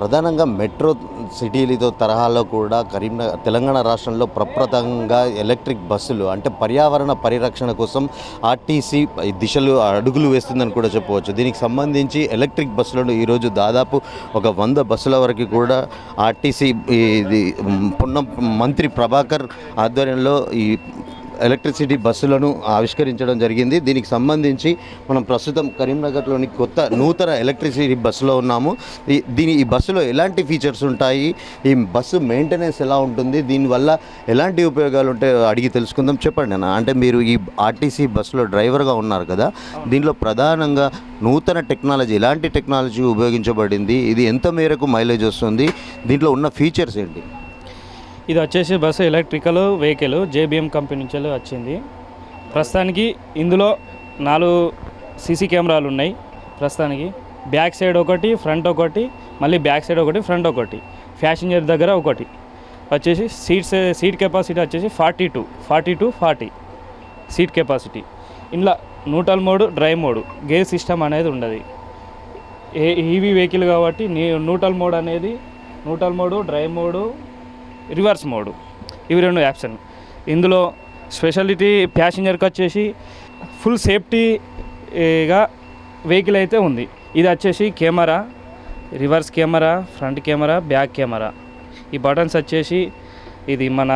ప్రధానంగా మెట్రో సిటీలతో తరహాలో కూడా తెలంగాణ రాష్ట్రంలో ప్రప్రథమంగా ఎలక్ట్రిక్ బస్సులు అంటే పర్యావరణ పరిరక్షణ కోసం ఆర్టీసీ దిశలు అడుగులు వేస్తుందని కూడా చెప్పవచ్చు. దీనికి సంబంధించి ఎలక్ట్రిక్ బస్సులను ఈరోజు దాదాపు ఒక 100 బస్సుల వరకు కూడా ఆర్టీసీ ఇది పొన్నం మంత్రి ప్రభాకర్ ఆధ్వర్యంలో ఈ ఎలక్ట్రిసిటీ బస్సులను ఆవిష్కరించడం జరిగింది. దీనికి సంబంధించి మనం ప్రస్తుతం కరీంనగర్లోని నూతన ఎలక్ట్రిసిటీ బస్సులో ఉన్నాము. ఈ బస్సులో ఎలాంటి ఫీచర్స్ ఉంటాయి, ఈ బస్సు మెయింటెనెన్స్ ఎలా ఉంటుంది, దీనివల్ల ఎలాంటి ఉపయోగాలు ఉంటాయో అడిగి తెలుసుకుందాం. చెప్పండి అన్న, అంటే మీరు ఈ ఆర్టీసీ బస్సులో డ్రైవర్గా ఉన్నారు కదా, దీనిలో ప్రధానంగా నూతన టెక్నాలజీ ఎలాంటి టెక్నాలజీ ఉపయోగించబడింది, ఇది ఎంత మేరకు మైలేజ్ వస్తుంది, దీంట్లో ఉన్న ఫీచర్స్ ఏంటి? ఇది వచ్చేసి bus electrical vehicle JBM company నుంచి వచ్చింది. ప్రస్తుతానికి ఇందులో 4 సీసీ కెమెరాలు ఉన్నాయి. ప్రస్తుతానికి బ్యాక్ సైడ్ ఒకటి, ఫ్రంట్ ఒకటి, మళ్ళీ బ్యాక్ సైడ్ ఒకటి, ఫ్రంట్ ఒకటి, ప్యాసింజర్ దగ్గర ఒకటి వచ్చేసి సీట్ కెపాసిటీ వచ్చేసి 40 సీట్ కెపాసిటీ. ఇందులో neutral mode, drive mode, gear system అనేది ఉండదు. ఈవీ వెహికల్ కాబట్టి neutral mode, drive mode, reverse mode, ఇవి 2 ఆప్షన్. ఇందులో స్పెషాలిటీ ప్యాసింజర్కి వచ్చేసి ఫుల్ సేఫ్టీగా వెహికల్ అయితే ఉంది. ఇది వచ్చేసి camera, reverse camera, front camera, back camera. ఈ బటన్స్ వచ్చేసి ఇది మన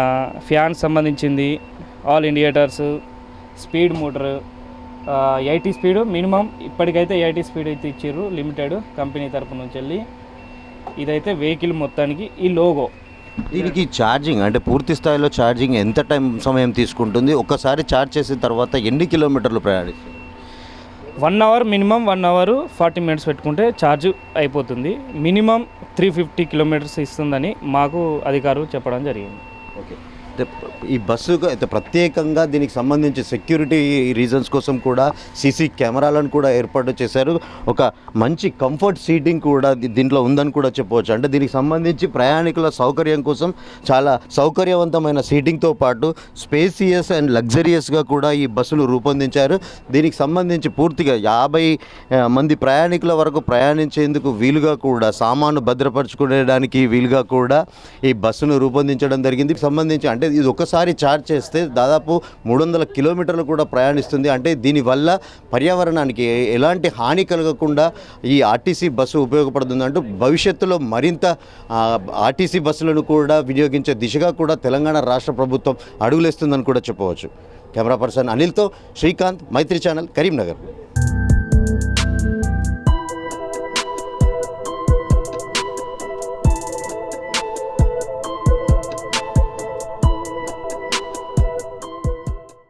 ఫ్యాన్ సంబంధించింది, all indicators, speed motor, 80 speed minimum. ఇప్పటికైతే 80 స్పీడ్ అయితే ఇచ్చారు లిమిటెడ్ కంపెనీ తరపు నుంచి వెళ్ళి. ఇదైతే వెహికల్ మొత్తానికి ఈ లోగో. దీనికి ఛార్జింగ్ అంటే పూర్తి స్థాయిలో ఛార్జింగ్ ఎంత సమయం తీసుకుంటుంది, ఒక్కసారి ఛార్జ్ చేసిన తర్వాత ఎన్ని కిలోమీటర్లు ప్రయాణిస్తుంది? 1 అవర్, మినిమం 1 అవర్ 40 మినిట్స్ పెట్టుకుంటే ఛార్జ్ అయిపోతుంది. మినిమం 350 కిలోమీటర్స్ ఇస్తుందని మాకు అధికారులు చెప్పడం జరిగింది. ఓకే, ఈ బస్సుకు అయితే ప్రత్యేకంగా దీనికి సంబంధించి సెక్యూరిటీ రీజన్స్ కోసం కూడా సీసీ కెమెరాలను కూడా ఏర్పాటు చేశారు. ఒక మంచి కంఫర్ట్ సీటింగ్ కూడా దీంట్లో ఉందని కూడా చెప్పవచ్చు. అంటే దీనికి సంబంధించి ప్రయాణికుల సౌకర్యం కోసం చాలా సౌకర్యవంతమైన సీటింగ్తో పాటు స్పేసియస్ అండ్ లగ్జరియస్గా కూడా ఈ బస్సులు రూపొందించారు. దీనికి సంబంధించి పూర్తిగా 50 మంది ప్రయాణికుల వరకు ప్రయాణించేందుకు వీలుగా కూడా, సామాను భద్రపరచుకునేడానికి వీలుగా కూడా ఈ బస్సును రూపొందించడం జరిగింది. సంబంధించి అంటే ఇది ఒకసారి ఛార్జ్ చేస్తే దాదాపు 300 కిలోమీటర్లు కూడా ప్రయాణిస్తుంది. అంటే దీనివల్ల పర్యావరణానికి ఎలాంటి హాని కలగకుండా ఈ ఆర్టీసీ బస్సు ఉపయోగపడుతుంది. అంటూ భవిష్యత్తులో మరింత ఆర్టీసీ బస్సులను కూడా వినియోగించే దిశగా కూడా తెలంగాణ రాష్ట్ర ప్రభుత్వం అడుగులేస్తుందని కూడా చెప్పవచ్చు. కెమెరా పర్సన్ అనిల్తో శ్రీకాంత్, మైత్రి ఛానల్, కరీంనగర్.